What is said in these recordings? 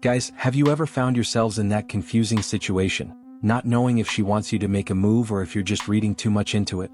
Guys, have you ever found yourselves in that confusing situation, not knowing if she wants you to make a move or if you're just reading too much into it?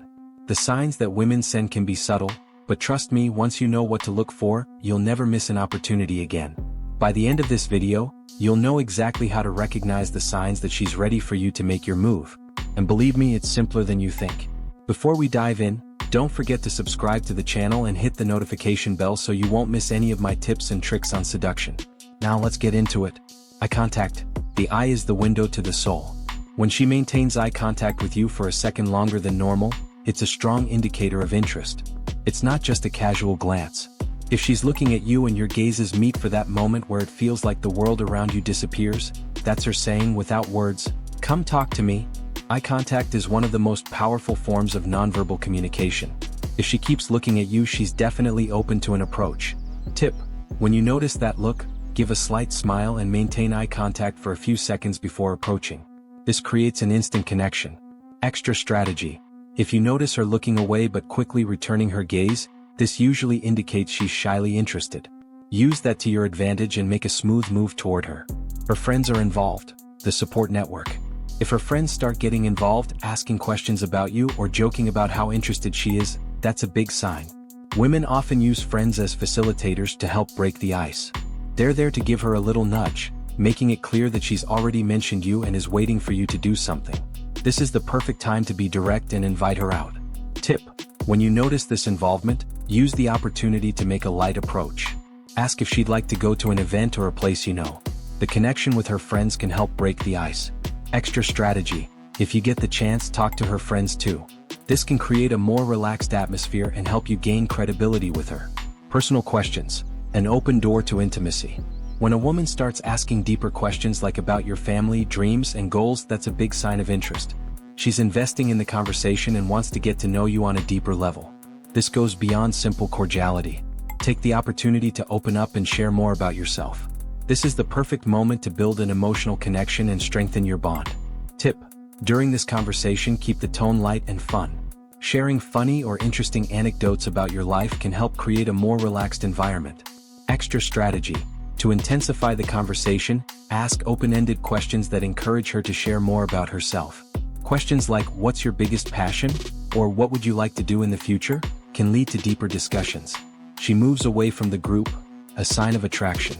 The signs that women send can be subtle, but trust me, once you know what to look for, you'll never miss an opportunity again. By the end of this video, you'll know exactly how to recognize the signs that she's ready for you to make your move. And believe me, it's simpler than you think. Before we dive in, don't forget to subscribe to the channel and hit the notification bell so you won't miss any of my tips and tricks on seduction. Now let's get into it. Eye contact. The eye is the window to the soul. When she maintains eye contact with you for a second longer than normal, it's a strong indicator of interest. It's not just a casual glance. If she's looking at you and your gazes meet for that moment where it feels like the world around you disappears, that's her saying without words, "Come talk to me." Eye contact is one of the most powerful forms of nonverbal communication. If she keeps looking at you, she's definitely open to an approach. Tip: when you notice that look, give a slight smile and maintain eye contact for a few seconds before approaching. This creates an instant connection. Extra strategy: if you notice her looking away but quickly returning her gaze, this usually indicates she's shyly interested. Use that to your advantage and make a smooth move toward her. Her friends are involved. The support network. If her friends start getting involved, asking questions about you or joking about how interested she is, that's a big sign. Women often use friends as facilitators to help break the ice. They're there to give her a little nudge, making it clear that she's already mentioned you and is waiting for you to do something. This is the perfect time to be direct and invite her out. Tip: when you notice this involvement, use the opportunity to make a light approach. Ask if she'd like to go to an event or a place you know. The connection with her friends can help break the ice. Extra strategy: if you get the chance, talk to her friends too. This can create a more relaxed atmosphere and help you gain credibility with her. Personal questions. An open door to intimacy. When a woman starts asking deeper questions like about your family, dreams, and goals, that's a big sign of interest. She's investing in the conversation and wants to get to know you on a deeper level. This goes beyond simple cordiality. Take the opportunity to open up and share more about yourself. This is the perfect moment to build an emotional connection and strengthen your bond. Tip: during this conversation, keep the tone light and fun. Sharing funny or interesting anecdotes about your life can help create a more relaxed environment. Extra strategy: to intensify the conversation, ask open-ended questions that encourage her to share more about herself. Questions like "What's your biggest passion?" or "What would you like to do in the future?" can lead to deeper discussions. She moves away from the group, a sign of attraction.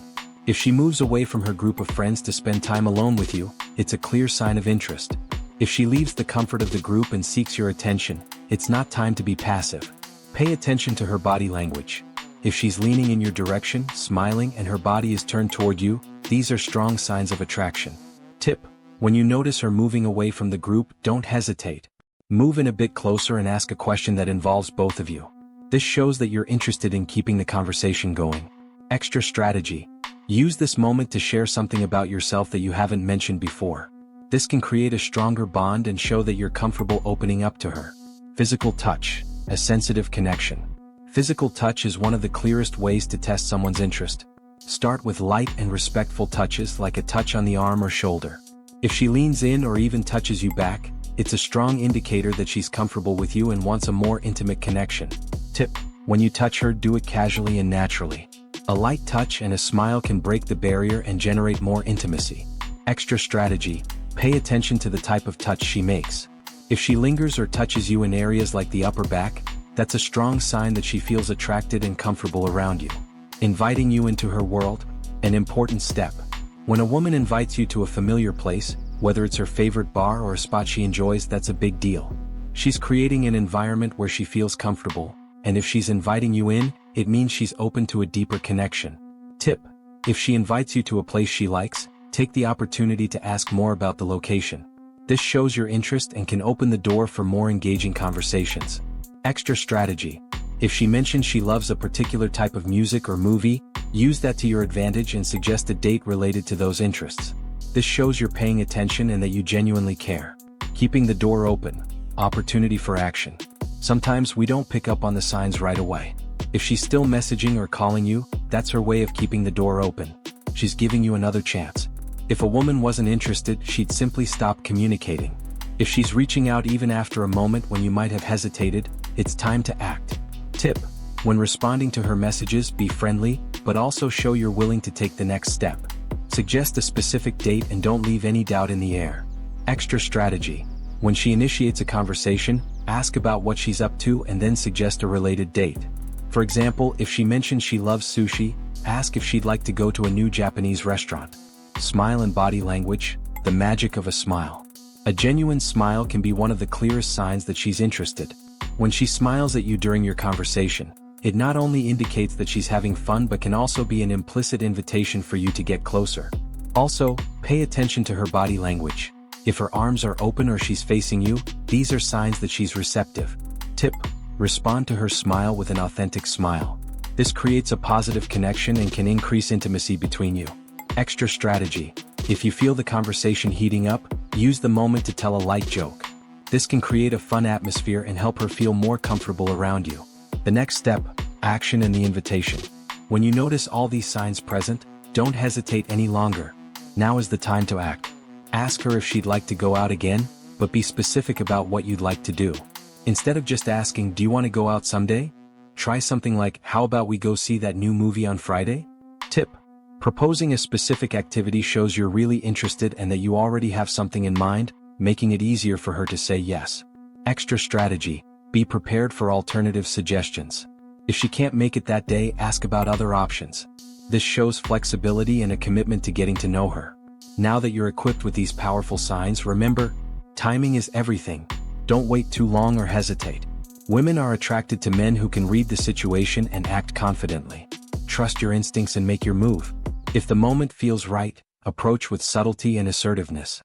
If she moves away from her group of friends to spend time alone with you, it's a clear sign of interest. If she leaves the comfort of the group and seeks your attention, it's not time to be passive. Pay attention to her body language. If she's leaning in your direction, smiling, and her body is turned toward you, these are strong signs of attraction. Tip: when you notice her moving away from the group, don't hesitate. Move in a bit closer and ask a question that involves both of you. This shows that you're interested in keeping the conversation going. Extra strategy: use this moment to share something about yourself that you haven't mentioned before. This can create a stronger bond and show that you're comfortable opening up to her. Physical touch, a sensitive connection. Physical touch is one of the clearest ways to test someone's interest. Start with light and respectful touches like a touch on the arm or shoulder. If she leans in or even touches you back, it's a strong indicator that she's comfortable with you and wants a more intimate connection. Tip: when you touch her, do it casually and naturally. A light touch and a smile can break the barrier and generate more intimacy. Extra strategy: pay attention to the type of touch she makes. If she lingers or touches you in areas like the upper back, that's a strong sign that she feels attracted and comfortable around you. Inviting you into her world, an important step. When a woman invites you to a familiar place, whether it's her favorite bar or a spot she enjoys, that's a big deal. She's creating an environment where she feels comfortable, and if she's inviting you in, it means she's open to a deeper connection. Tip: if she invites you to a place she likes, take the opportunity to ask more about the location. This shows your interest and can open the door for more engaging conversations. Extra strategy: if she mentions she loves a particular type of music or movie, use that to your advantage and suggest a date related to those interests. This shows you're paying attention and that you genuinely care. Keeping the door open, opportunity for action. Sometimes we don't pick up on the signs right away. If she's still messaging or calling you, that's her way of keeping the door open. She's giving you another chance. If a woman wasn't interested, she'd simply stop communicating. If she's reaching out even after a moment when you might have hesitated, it's time to act. Tip: when responding to her messages, be friendly, but also show you're willing to take the next step. Suggest a specific date and don't leave any doubt in the air. Extra strategy. When she initiates a conversation, ask about what she's up to and then suggest a related date. For example, if she mentions she loves sushi, ask if she'd like to go to a new Japanese restaurant. Smile and body language, the magic of a smile. A genuine smile can be one of the clearest signs that she's interested. When she smiles at you during your conversation, it not only indicates that she's having fun but can also be an implicit invitation for you to get closer. Also, pay attention to her body language. If her arms are open or she's facing you, these are signs that she's receptive. Tip: respond to her smile with an authentic smile. This creates a positive connection and can increase intimacy between you. Extra strategy. If you feel the conversation heating up, use the moment to tell a light joke. This can create a fun atmosphere and help her feel more comfortable around you. The next step: action and the invitation. When you notice all these signs present, don't hesitate any longer. Now is the time to act. Ask her if she'd like to go out again, but be specific about what you'd like to do. Instead of just asking, "Do you want to go out someday?" Try something like, "How about we go see that new movie on Friday?" Tip: proposing a specific activity shows you're really interested and that you already have something in mind, making it easier for her to say yes. Extra strategy: be prepared for alternative suggestions. If she can't make it that day, ask about other options. This shows flexibility and a commitment to getting to know her. Now that you're equipped with these powerful signs, remember, timing is everything. Don't wait too long or hesitate. Women are attracted to men who can read the situation and act confidently. Trust your instincts and make your move. If the moment feels right, approach with subtlety and assertiveness.